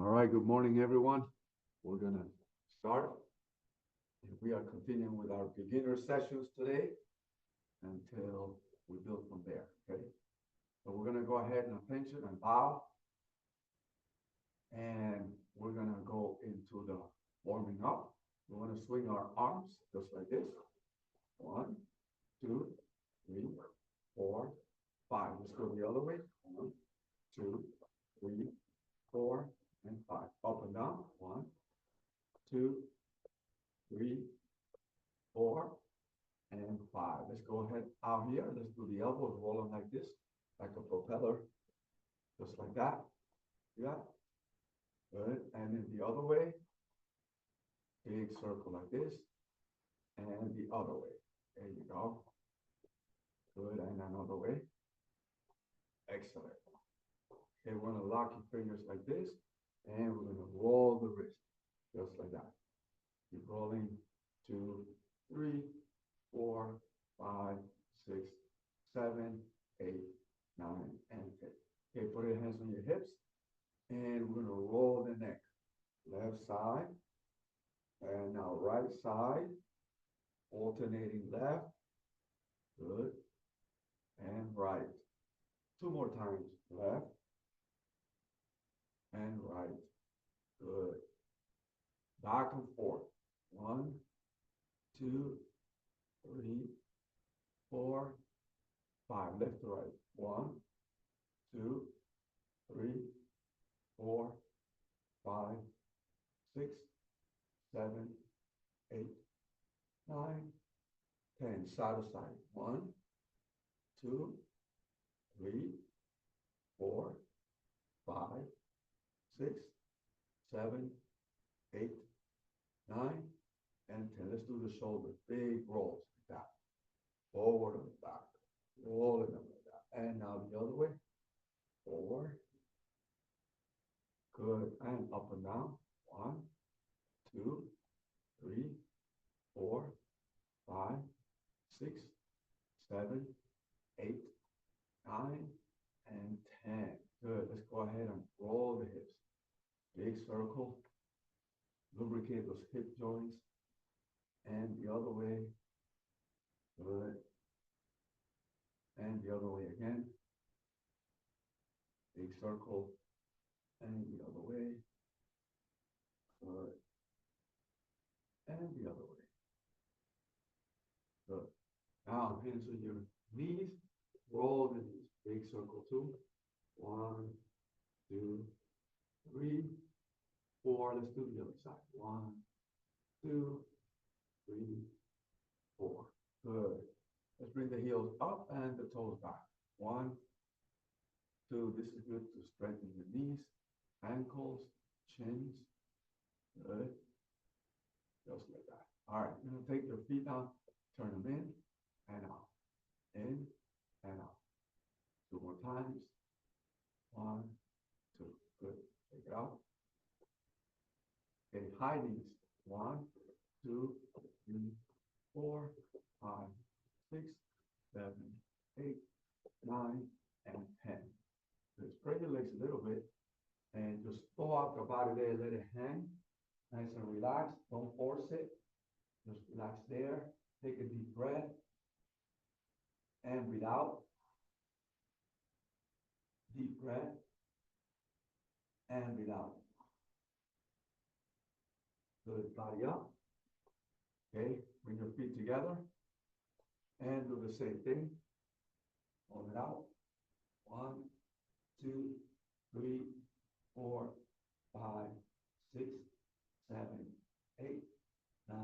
All right, good morning, everyone. We're gonna start. And we are continuing with our beginner sessions today until we build from there, okay? So we're gonna go ahead and attention and bow. And we're gonna go into the warming up. We wanna swing our arms just like this. 1, 2, 3, 4, 5. Let's go the other way. 1, 2, 3, 4, and 5. Up and down. 1, 2, 3, 4, and 5. Let's go ahead out here. Let's do the elbows rolling like this, like a propeller, just like that. Yeah. Good. And then the other way, big circle like this, and the other way. There you go. Good. And another way. Excellent. Okay, we're gonna lock your fingers like this, and we're gonna roll the wrist, just like that. Keep rolling. 2, 3, 4, 5, 6, 7, 8, 9, and 10. Okay, put your hands on your hips, and we're gonna roll the neck. Left side, and now right side, alternating left, good, and right. 2 more times, left and right, good. Back and forth, 1, 2, 3, 4, 5, left to right, 1, 2, 3, 4, 5, 6, 7, 8, 9, 10, side to side, 1, 2, 3, 4, 5, 6, 7, 8, 9, and 10. Let's do the shoulders, big rolls like that. Forward and back, rolling them like that. And now the other way, forward. Good, and up and down. 1, 2, 3, 4, 5, 6, 7, 8, 9, and 10. Good, let's go ahead and roll the hips. Big circle, lubricate those hip joints, and the other way, good, and the other way again, big circle, and the other way, good, and the other way, good. Now hands on your knees, roll the knees, big circle 2, 1, 2, 3, 4, let's do the other side, 1, 2, 3, 4, good. Let's bring the heels up and the toes back. 1, 2, this is good to strengthen your knees, ankles, chins, good, just like that. All right, you're gonna take your feet down, turn them in and out, in and out. 2 more times, 1, 2, good, take it out. Okay, high knees, 1, 2, 3, 4, 5, 6, 7, 8, 9, and 10. So spread your legs a little bit and just throw out the body there, let it hang. Nice and relaxed, don't force it. Just relax there, take a deep breath, and breathe out. Deep breath, and breathe out. Good, body up. Okay, bring your feet together, and do the same thing. Hold it out. 1, 2, 3, 4, 5, 6, 7, 8, 9,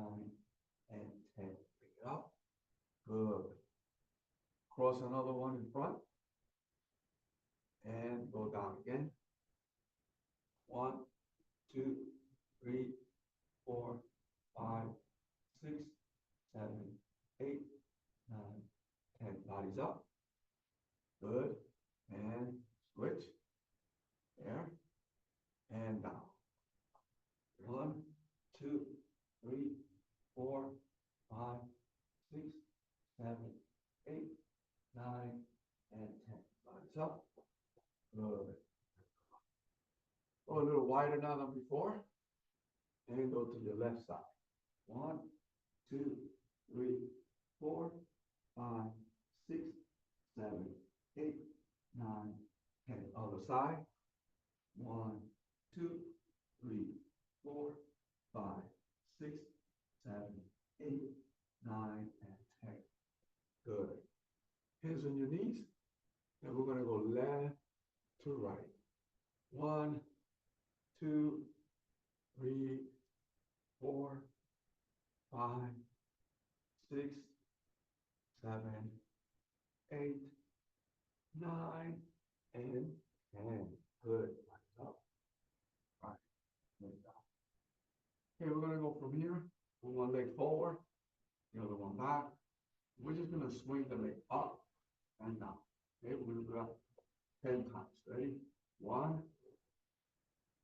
and 10. Bring it up. Good. Cross another one in front. And go down again. 1, 2, 3, 4, 5, 6, 7, 8, 9, 10. Bodies up. Good. And switch. There. And down. 1, 2, 3, 4, 5, 6, 7, 8, 9, and 10. Bodies up. Good. Go go a little wider now than before. And go to your left side. 1, 2, 3, 4, 5, 6, 7, 8, 9, 10. Other side. 1, 2, 3, 4, 5, 6, 7, 8, 9, and 10. Good. Hands on your knees. And we're going to go left to right. 1, 2, 3, 4, 5, 6, 7, 8, 9, and 10. Good. Up. Right. Leg down. Okay, we're gonna go from here. One leg forward, the other one back. We're just gonna swing the leg up and down. Okay, we're gonna do that 10 times. Ready? 1,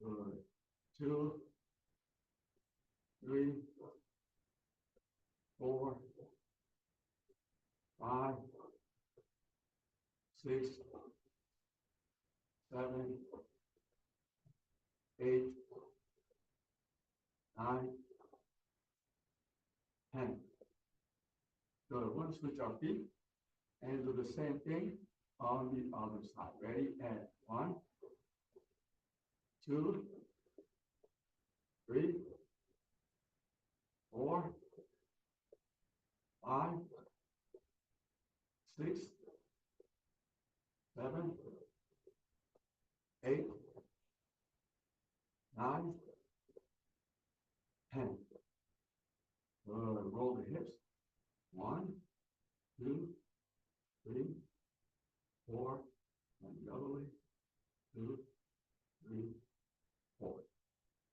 good. 2, 3, 4, 5, 6, 7, 8, 9, 10. So we're going to switch our feet and do the same thing on the other side. Ready? And 1, 2, 3, 4, 5, 6, 7, 8, 9, 10. Good. Roll the hips. 1, 2, 3, 4, and the other way. 2, 3, 4.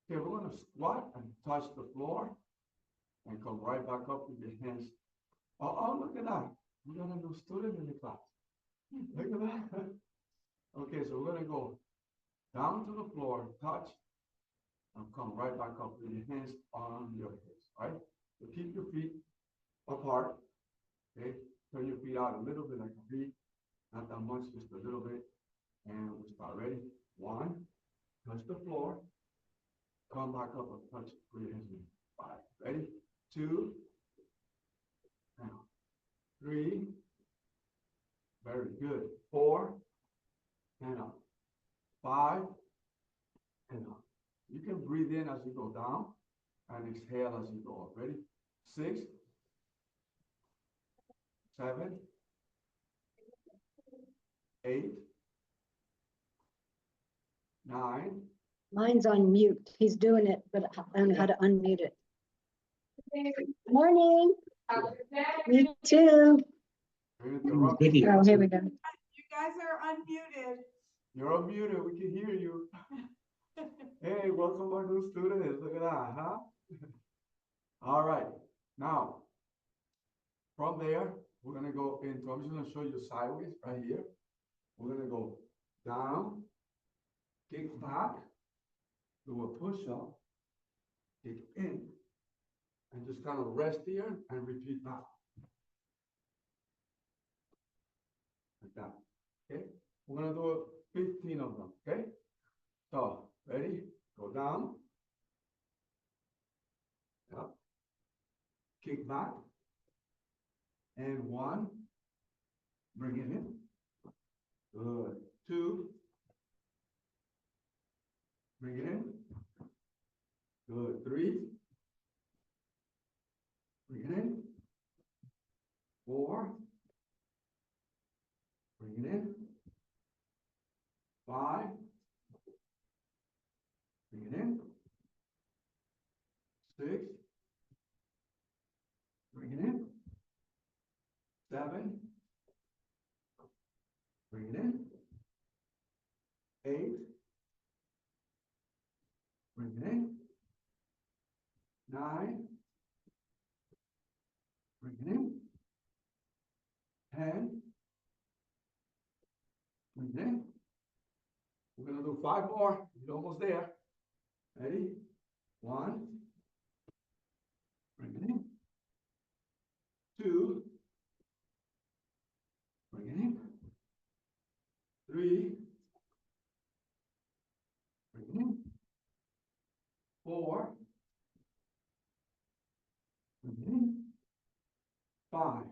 Okay, we're going to squat and touch the floor and come right back up with your hands. Oh, look at that. We got a new student in the class. Look at that. Okay, so we're going to go down to the floor, touch, and come right back up with your hands on your hips, right? So keep your feet apart, okay? Turn your feet out a little bit like a V, not that much, just a little bit. And we'll start. Ready? 1, touch the floor, come back up and touch with your hands. 5, ready? 2, down. 3, very good. 4, and up. 5, and up. You can breathe in as you go down and exhale as you go up. Ready? 6, 7, 8, 9. Mine's on mute. He's doing it, but I don't know how to unmute it. Morning. Me too. Oh, here we go. You guys are unmuted. You're unmuted. We can hear you. Hey, welcome our new students. Look at that, huh? All right. Now, from there, we're going to go into, I'm just going to show you sideways right here. We're going to go down, kick back, do a push-up, kick in, and just kind of rest here and repeat back. Like that. Okay? We're going to do 15 of them. Okay? So, ready? Go down. Up. Kick back. And 1. Bring it in. Good. 2. Bring it in. Good. 3. Bring it in. 4. Bring it in. 5. Bring it in. 6. Bring it in. 7. Bring it in. 8. Bring it in. 9. Bring it in. 10. Bring it in. We're going to do 5 more. You're almost there. Ready? 1. Bring it in. 2. Bring it in. 3. Bring it in. 4, mhm, 5.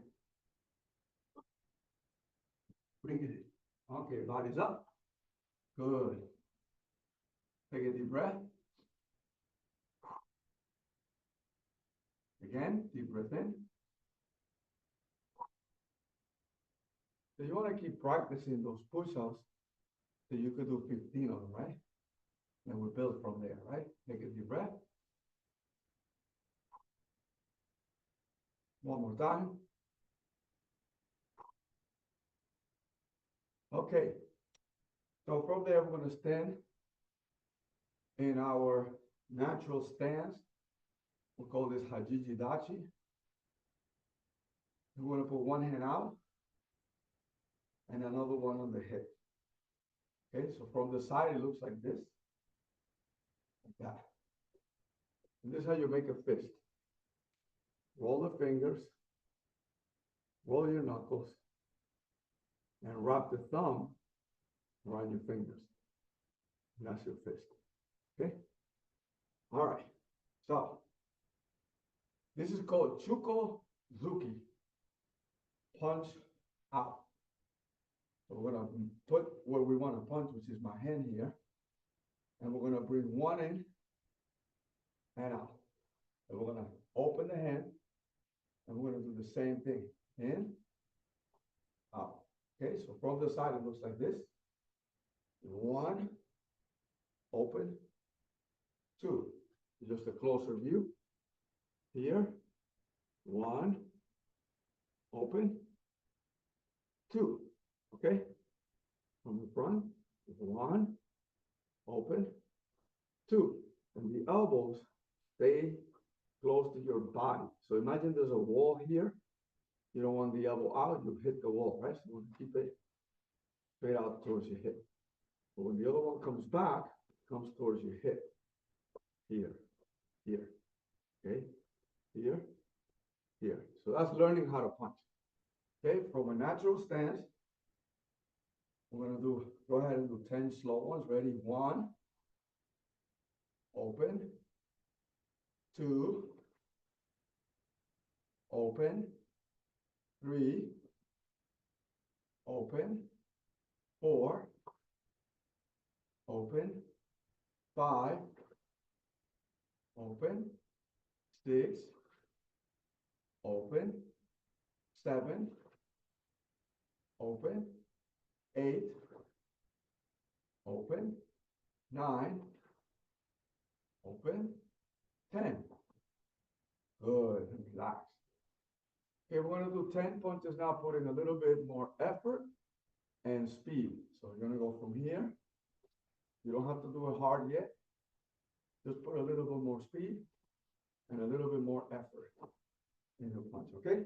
Bring it in. Okay, body's up. Good. Take a deep breath. Again, deep breath in. So you want to keep practicing those push-ups so you could do 15 of them, right? And we build from there, right? Take a deep breath. One more time. Okay. So from there, we're going to stand in our natural stance. We call this Hajiji Dachi. We're going to put one hand out and another one on the hip. Okay, so from the side, it looks like this. Like that. And this is how you make a fist. Roll the fingers, roll your knuckles, and wrap the thumb around your fingers. And that's your fist. Okay? All right. So, this is called Chuko Zuki. Punch out. So we're going to put where we want to punch, which is my hand here. And we're going to bring one in and out. And we're going to open the hand. And we're going to do the same thing. In, out. Okay, so from the side, it looks like this. 1, open, 2. Just a closer view. Here, 1, open, 2. Okay, from the front, 1, open, 2. And the elbows stay close to your body. So imagine there's a wall here. You don't want the elbow out, you hit the wall, right? So you want to keep it straight out towards your hip. But when the other one comes back, it comes towards your hip. Here, here, okay? Here, here. So that's learning how to punch. Okay, from a natural stance, we're going to go ahead and do 10 slow ones. Ready? 1, open, 2, open, 3, open, 4, open, 5, open, 6, open, 7, open, 8, open, 9, open, 10. Good, relax. Okay, we're gonna do 10 punches now, putting a little bit more effort and speed. So you're gonna go from here. You don't have to do it hard yet. Just put a little bit more speed and a little bit more effort in your punch, okay?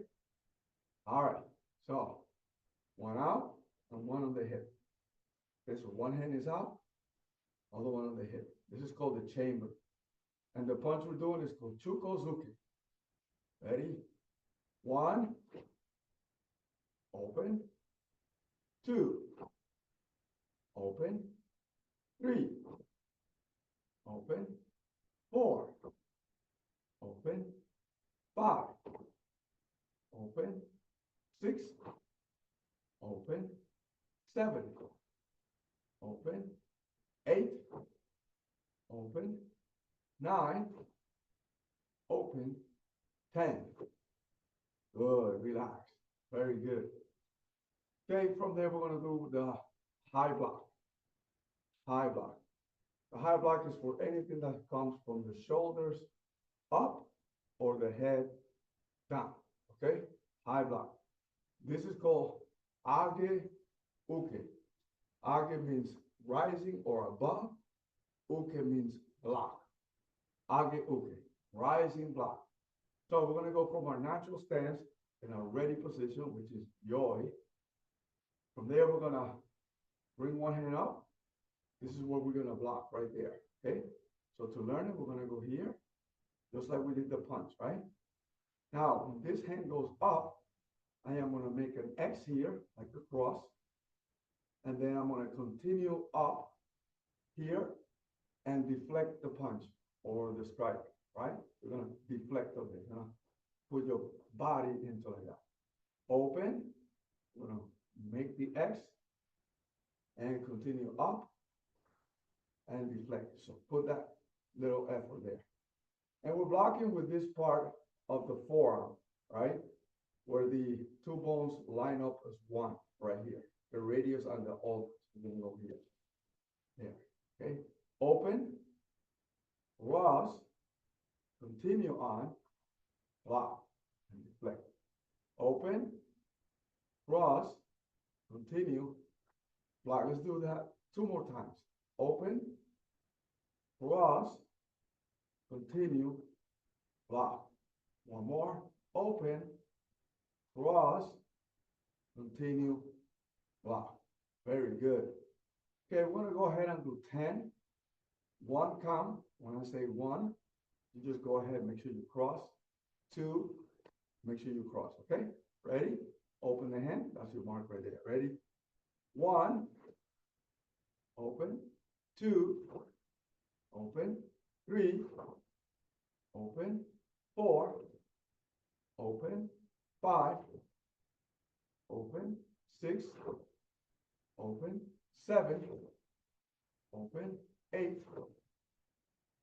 All right, so 1 out and 1 on the hip. Okay, so one hand is out, other one on the hip. This is called the chamber. And the punch we're doing is called Chukozuki. Ready? 1, open, 2, open, 3, open, 4, open, 5, open, 6, open, 7, open, 8, open, 9, open, 10. Good, relax. Very good. Okay, from there we're going to do the high block. High block. The high block is for anything that comes from the shoulders up or the head down. Okay, high block. This is called age uke. Age means rising or above. Uke means block. Age uke, rising block. So we're going to go from our natural stance in our ready position, which is yoi. From there, we're going to bring one hand up. This is what we're going to block right there, okay? So to learn it, we're going to go here, just like we did the punch, right? Now, when this hand goes up, I am going to make an X here, like a cross. And then I'm going to continue up here and deflect the punch. or the strike, right? You're gonna deflect of it, put your body into like that. Open, we're gonna make the X and continue up and deflect. So put that little effort there. And we're blocking with this part of the forearm, right? Where the two bones line up as one right here. The radius and the ulna is over here. There, okay? Open, cross, continue on, block, and deflect. Open, cross, continue, block. Let's do that 2 more times. Open, cross, continue, block. 1 more. Open, cross, continue, block. Very good. Okay, we're gonna go ahead and do 10. 1 count. When I say 1, you just go ahead and make sure you cross. 2, make sure you cross, okay? Ready? Open the hand. That's your mark right there. Ready? 1, open. 2, open. 3, open. 4, open. 5, open. 6, open. 7, open. 8,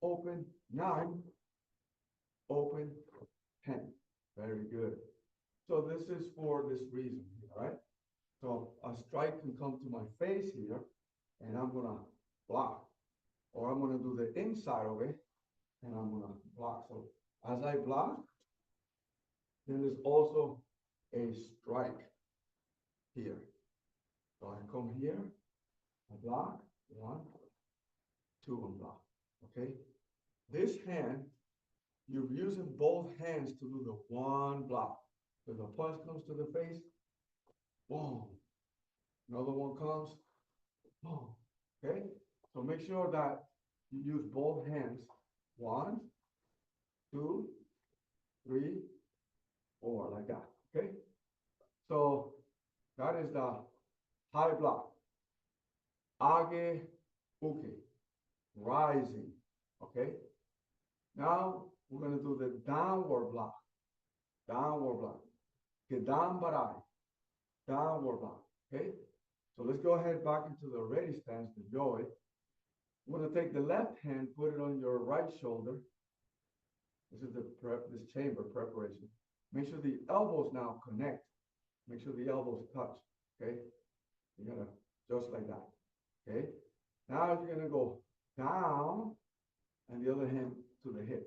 open. 9, open. 10. Very good. So this is for this reason, all right? So a strike can come to my face here, and I'm gonna block. Or I'm gonna do the inside of it, and I'm gonna block. So as I block, then there's also a strike here. So I come here, I block, 1, 2, and block, okay? This hand, you're using both hands to do the one block. So the punch comes to the face, boom. Another one comes, boom, okay? So make sure that you use both hands. 1, 2, 3, 4, like that, okay? So that is the high block. Age, uke, rising, okay? Now we're gonna do the downward block. Downward block. Gedam barai. Downward block, okay? So let's go ahead back into the ready stance, the joy. We're gonna take the left hand, put it on your right shoulder. This is this chamber preparation. Make sure the elbows now connect. Make sure the elbows touch, okay? You're gonna, just like that, okay? Now you're gonna go down and the other hand to the hip.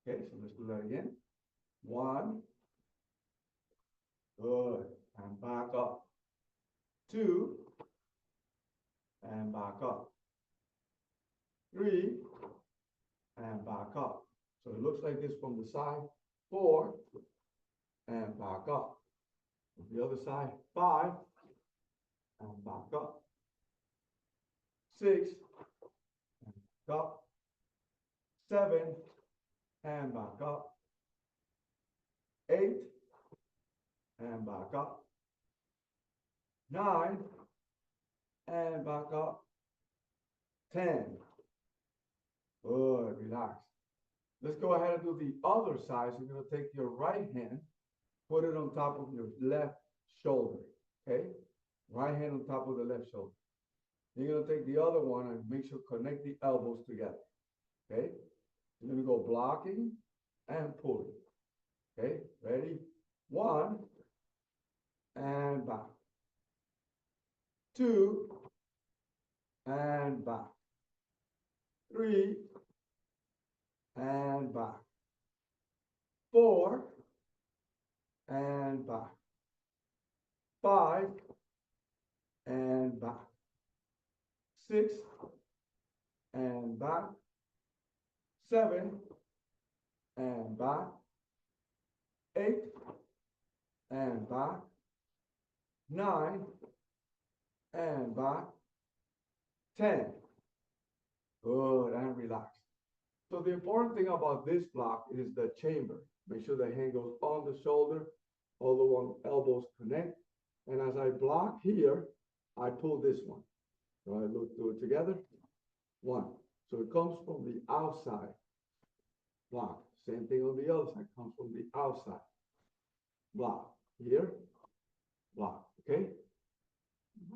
Okay, so let's do that again. 1, good, and back up. 2, and back up. 3, and back up. So it looks like this from the side. 4, and back up. The other side, 5, and back up. 6, and back up. 7, and back up. 8, and back up. 9, and back up. 10. Good, relax. Let's go ahead and do the other side. So you're going to take your right hand, put it on top of your left shoulder, okay? Right hand on top of the left shoulder. You're going to take the other one and make sure connect the elbows together, okay? You're going to go blocking and pulling, okay? Ready? 1, and back. 2, and back. 3, and back. 4, and back. 5, and back. 6, and back. 7, and back. 8, and back. 9, and back. 10. Good, and relax. So the important thing about this block is the chamber. Make sure the hand goes on the shoulder, all the one elbows connect. And as I block here, I pull this one. So I do it together. 1, So it comes from the outside. Block. Same thing on the other side. Comes from the outside. Block. Here. Block. Okay?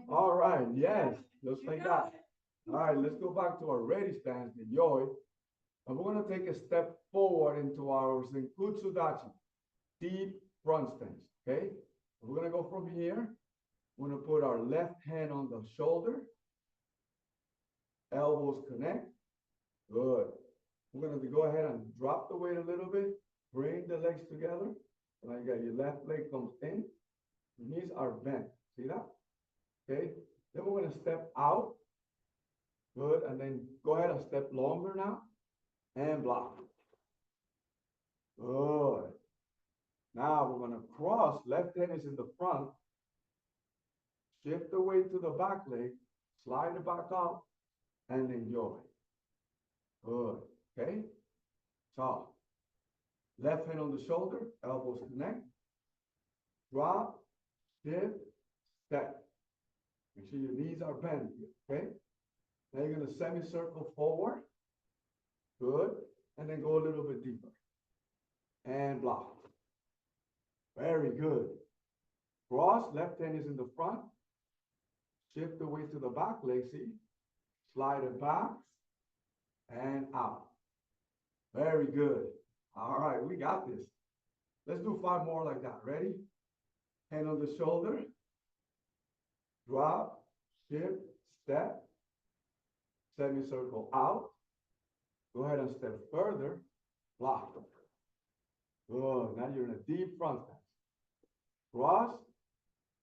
All right. Yes. Just like that. All right. Let's go back to our ready stance, the yoi. And we're going to take a step forward into our Zenkutsu Dachi. Deep front stance. Okay? We're going to go from here. We're going to put our left hand on the shoulder. Elbows connect. Good. We're going to go ahead and drop the weight a little bit. Bring the legs together. And you got your left leg comes in. Your knees are bent. See that? Okay. Then we're going to step out. Good. And then go ahead and step longer now. And block. Good. Now we're going to cross. Left hand is in the front. Shift the weight to the back leg. Slide it back out. And enjoy. Good. Okay. So, left hand on the shoulder, elbows connect. Drop, shift, step. Make sure your knees are bent here. Okay. Now you're going to semicircle forward. Good. And then go a little bit deeper. And block. Very good. Cross, left hand is in the front. Shift the weight to the back leg, see? Slide it back and out. Very good. All right, we got this. Let's do 5 more like that. Ready? Hand on the shoulder. Drop, shift, step. Semicircle out. Go ahead and step further. Block. Good. Now you're in a deep front stance. Cross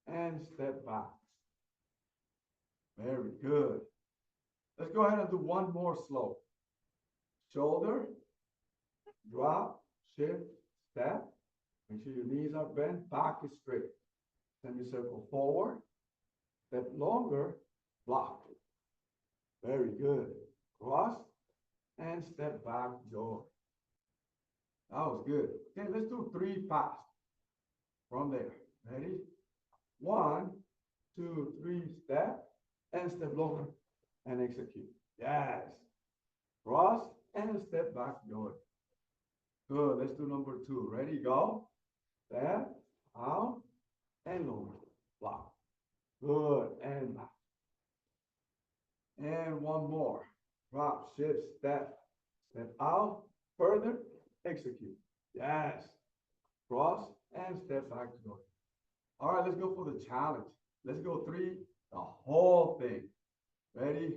and step back. Very good. Let's go ahead and do 1 more slow. Shoulder, drop, shift, step. Make sure your knees are bent, back is straight. Semicircle forward, step longer, block. Very good. Cross and step back, joy. That was good. Okay, let's do 3 fast. From there. Ready? 1, 2, 3, step, and step longer, and execute. Yes. Cross and step back, joy. Good. Let's do number 2. Ready? Go. Step, out, and lower. Block. Good. And back. And 1 more. Drop, shift, step. Step out, further, execute. Yes. Cross and step back, joy. All right, let's go for the challenge. Let's go 3, the whole thing. Ready?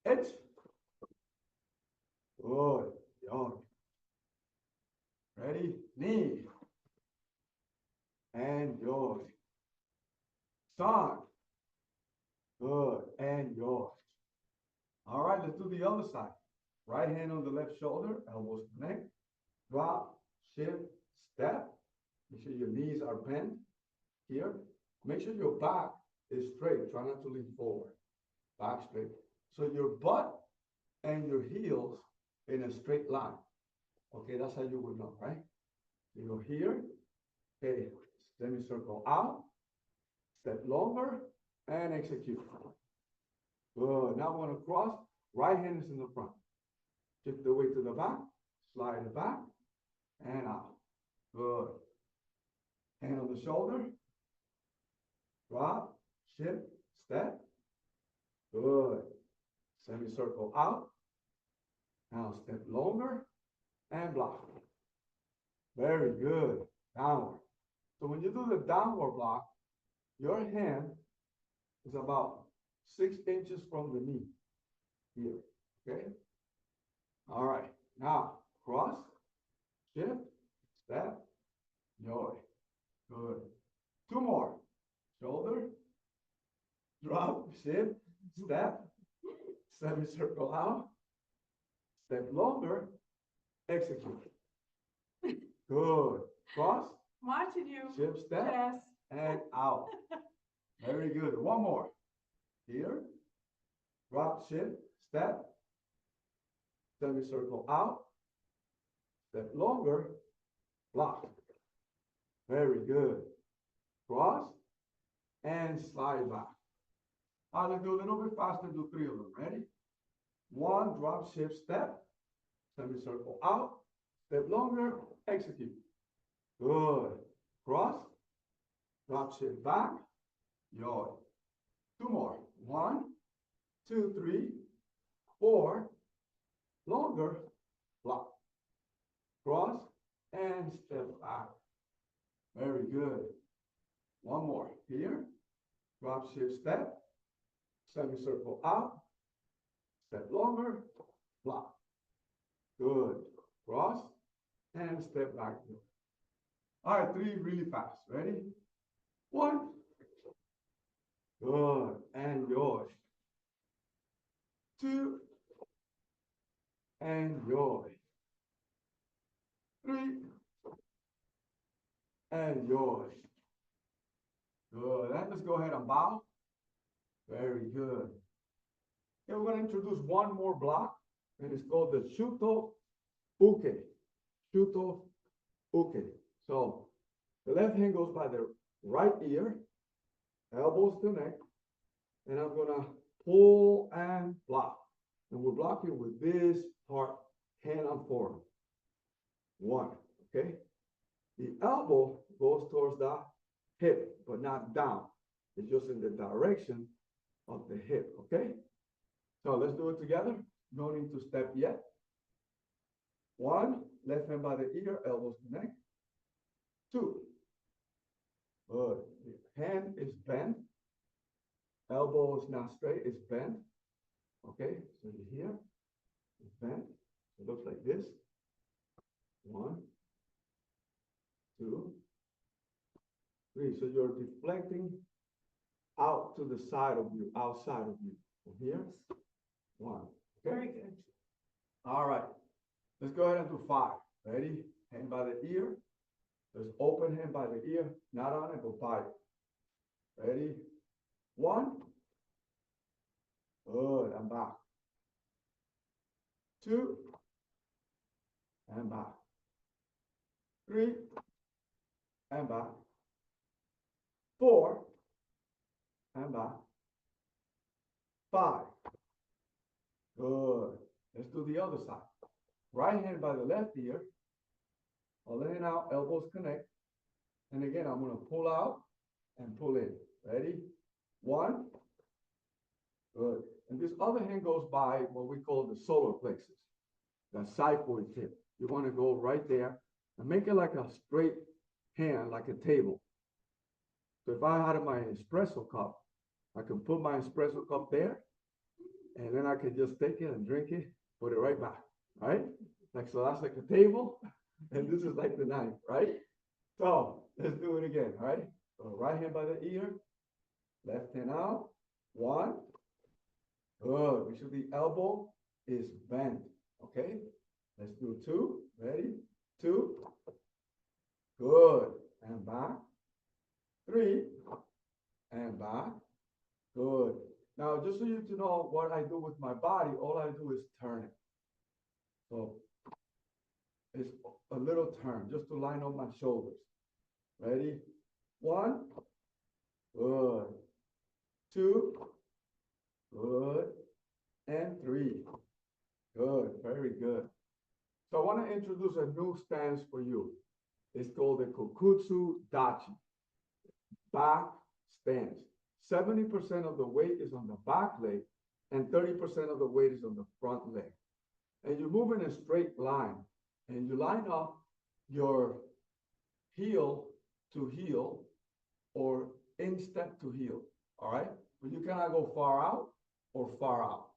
Itch. Good. Young. Ready? Knee. And yours. Son. Good. And yours. All right, let's do the other side. Right hand on the left shoulder, elbows connect. Drop, shift, step. Make sure your knees are bent here. Make sure your back is straight. Try not to lean forward. Back straight. So your butt and your heels in a straight line. Okay, that's how you would know, right? You go here. Okay, semicircle out. Step longer and execute. Good. Now we're going to cross. Right hand is in the front. Shift the weight to the back. Slide it back and out. Good. Hand on the shoulder. Drop, shift, step. Good. Semicircle out. Now step longer and block. Very good. Downward. So when you do the downward block, your hand is about 6 inches from the knee. Here. Okay? All right. Now cross, shift, step, joy. Good. 2 more. Shoulder, drop, shift, step, semicircle out, step longer, execute. Good. Cross, Watching you. shift, step, Yes. and out. Very good. 1 more. Here, drop, shift, step, semicircle out, step longer, block. Very good. Cross and slide back. All right, let's do a little bit faster. Do 3 of them. Ready? 1, One, drop, shift, step, semicircle out, step longer, execute. Good. Cross, drop, shift back, yaw. Two more. One, two, three, four, longer, block. Cross, and step back. Very good. One more. Here, drop, shift, step, semicircle out, step longer, block. Good. Cross, and step back. All right, three really fast. Ready? One. Good. And yours. Two. And yours. Three. And yours. Good. And let's go ahead and bow. Very good. Okay, we're going to introduce one more block, and it's called the Shotokan. Shotokan. So the left hand goes by the right ear, elbows connect, and I'm gonna pull and block. And we're blocking with this part, hand on forward. One, okay? The elbow goes towards the hip, but not down. It's just in the direction of the hip, okay? So let's do it together. No need to step yet. One, left hand by the ear, elbows connect. Two. Good. The hand is bent. Elbow is not straight, it's bent. Okay, so you're here, it's bent. It looks like this. One, two, three. So you're deflecting out to the side of you, outside of you. From here, one. Okay? Very good. All right. Let's go ahead and do five. Ready? Hand by the ear. There's open hand by the ear, not on it, but by it. Ready? One. Good, and back. Two. And back. Three. And back. Four. And back. Five. Good. Let's do the other side. Right hand by the left ear. I'll lay it out, elbows connect. And again, I'm going to pull out and pull in. Ready? One. Good. And this other hand goes by what we call the solar plexus, the xiphoid tip. You want to go right there and make it like a straight hand, like a table. So if I had my espresso cup, I can put my espresso cup there, and then I can just take it and drink it, put it right back, right? Like, so that's like a table, and this is like the knife, right? So let's do it again, all right? So right hand by the ear, left hand out, one. Good. Make sure the elbow is bent, okay? Let's do two. Ready? Two. Good. And back. Three. And back. Good. Now, just so you to know what I do with my body, all I do is turn it. So it's a little turn just to line up my shoulders. Ready? One. Good. Two. Good. And three. Good. Very good. So I want to introduce a new stance for you. It's called the Kokutsu Dachi. Back stance. 70% of the weight is on the back leg and 30% of the weight is on the front leg. And you move in a straight line and you line up your heel to heel or instep to heel. All right? But you cannot go far out or far out.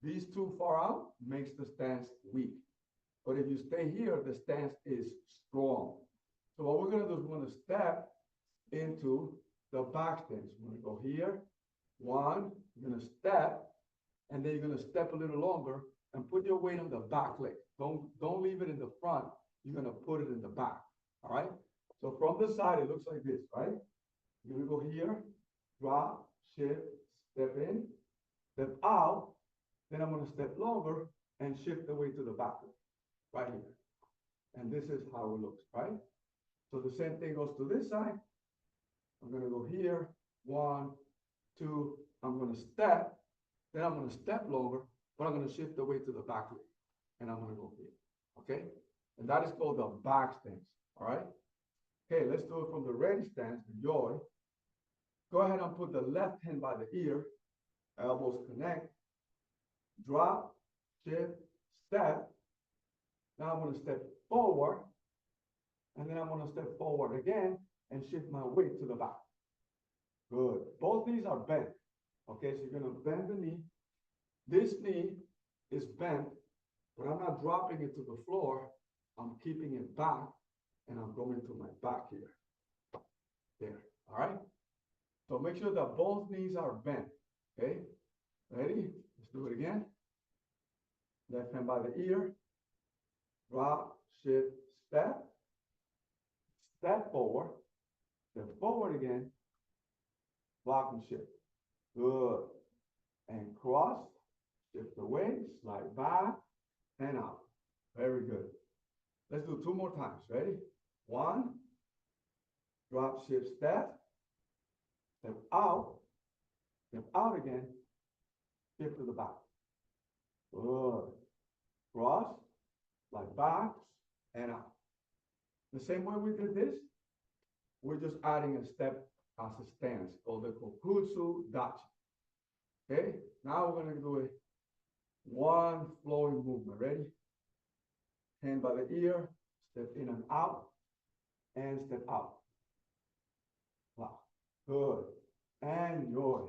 These two far out makes the stance weak. But if you stay here, the stance is strong. So what we're going to do is we're going to step into the back stance. We're going to go here. One, you're going to step, and then you're going to step a little longer and put your weight on the back leg. Don't leave it in the front. You're going to put it in the back. All right? So from the side, it looks like this, right? You're going to go here, drop, shift, step in, step out. Then I'm going to step longer and shift the weight to the back leg, right here. And this is how it looks, right? So the same thing goes to this side. I'm going to go here, one, two, I'm going to step, then I'm going to step longer but I'm gonna shift the weight to the back leg, and I'm gonna go here, okay? And that is called the back stance, all right? Okay, let's do it from the ready stance, enjoy. Go ahead and put the left hand by the ear, elbows connect, drop, shift, step. Now I'm gonna step forward, and then I'm gonna step forward again and shift my weight to the back. Good. Both knees are bent. Okay, so you're gonna bend the knee. This knee is bent, but I'm not dropping it to the floor. I'm keeping it back, and I'm going to my back here. There, all right? So make sure that both knees are bent, okay? Ready? Let's do it again. Left hand by the ear. Drop, shift, step. Step forward. Step forward again. Block and shift. Good. And cross. Shift away. Slide back and out. Very good. Let's do 2 more times. Ready? 1. Drop, shift, step. Step out. Step out again. Shift to the back. Good. Cross. Slide back and out. The same way we did this, we're just adding a step as a stance called the kokutsu dachi. Okay, now we're going to do it one flowing movement. Ready? Hand by the ear, step in and out, and step out. Wow, good. And enjoy.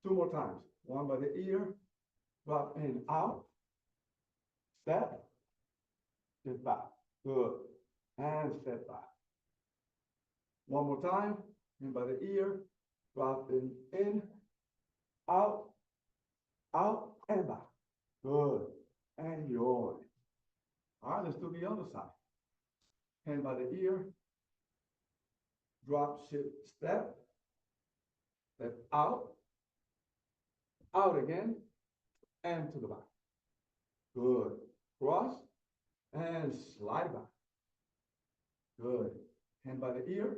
2 more times. One by the ear, drop in, out, step, step back. Good. And step back. One more time. In by the ear, drop in, out, and back. Good. And enjoy. All right, let's do the other side. Hand by the ear, drop, shift, step, step out again, and to the back. Good. Cross and slide back. Good. Hand by the ear,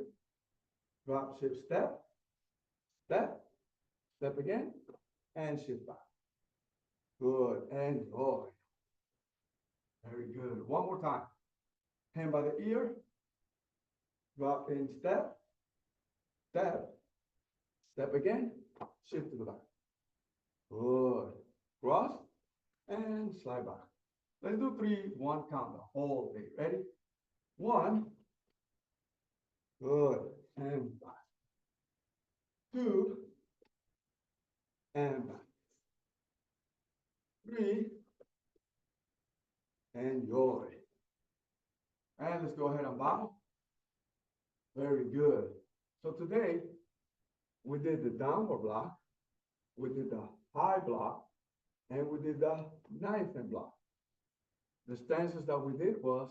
drop, shift, step, step again, and shift back. Good, and enjoy. Very good. One more time. Hand by the ear, drop in, step, step again, shift to the back. Good. Cross, and slide back. Let's do 3, 1 count the whole thing. Ready? 1. Good. And back. 2. And back. 3. Enjoy. And let's go ahead and bow. Very good. So today, we did the downward block, we did the high block, and we did the knife hand block. The stances that we did was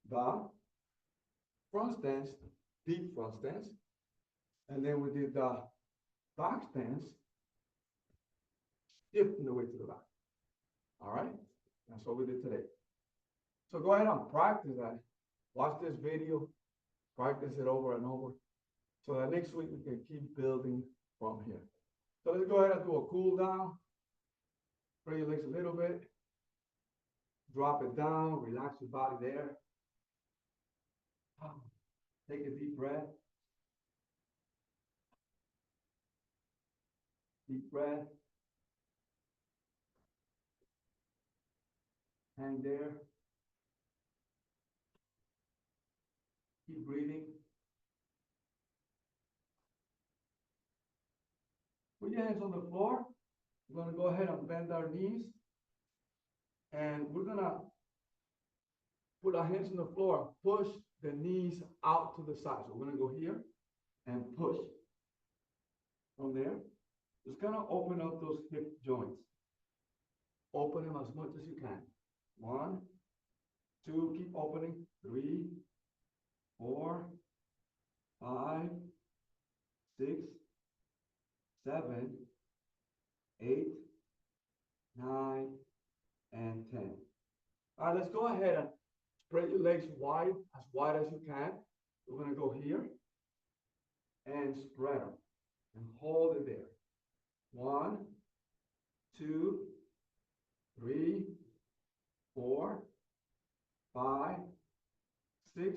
the front stance, deep front stance, and then we did the back stance, shifting the weight to the back. All right? That's what we did today. So go ahead and practice that. Watch this video, practice it over and over, so that next week we can keep building from here. So let's go ahead and do a cool down. Spread your legs a little bit. Drop it down, relax your body there. Take a deep breath. Deep breath. Hang there. Keep breathing. Put your hands on the floor. We're going to go ahead and bend our knees. And we're going to put our hands on the floor, push the knees out to the side. So we're going to go here and push from there. Just kind of open up those hip joints. Open them as much as you can. 1, 2, keep opening. 3, 4, 5, 6, 7, 8, 9, and 10. All right, let's go ahead and spread your legs wide as you can. We're going to go here and spread them and hold it there. 1, 2, 6,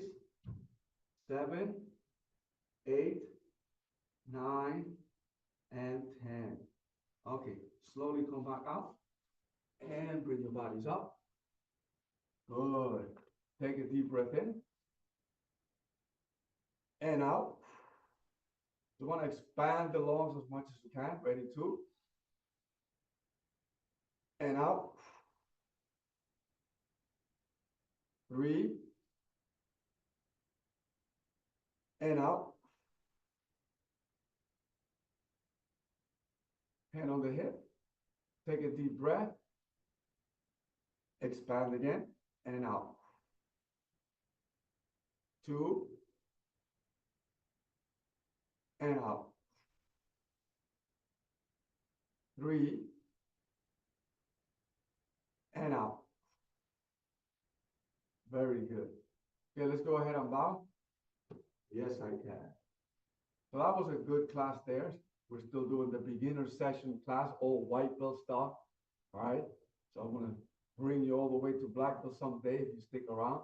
7, 8, 9, and 10. Okay, slowly come back out and bring your bodies up. Good. Take a deep breath in and out. You want to expand the lungs as much as you can. Ready, 2. And out. 3. And out. Hand on the hip. Take a deep breath. Expand again and out. 2. And out. 3. And out. Very good. Okay, let's go ahead and bow. Yes, I can. So that was a good class there. We're still doing the beginner session class, all white belt stuff. All right. So I'm gonna bring you all the way to black belt someday if you stick around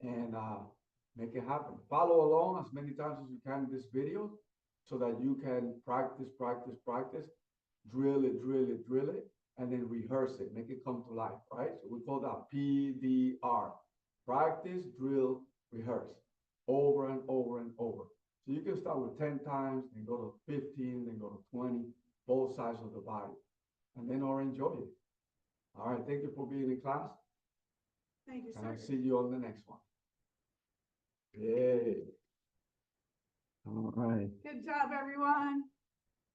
and make it happen. Follow along as many times as you can in this video so that you can practice, drill it, and then rehearse it, make it come to life, right? So we call that PDR. Practice, drill, rehearse, over and over and over. So you can start with 10 times, then go to 15, then go to 20, both sides of the body, and then enjoy it. All right, thank you for being in class. Thank you, And I'll sir. see you on the next one. Yay. All right. Good job, everyone.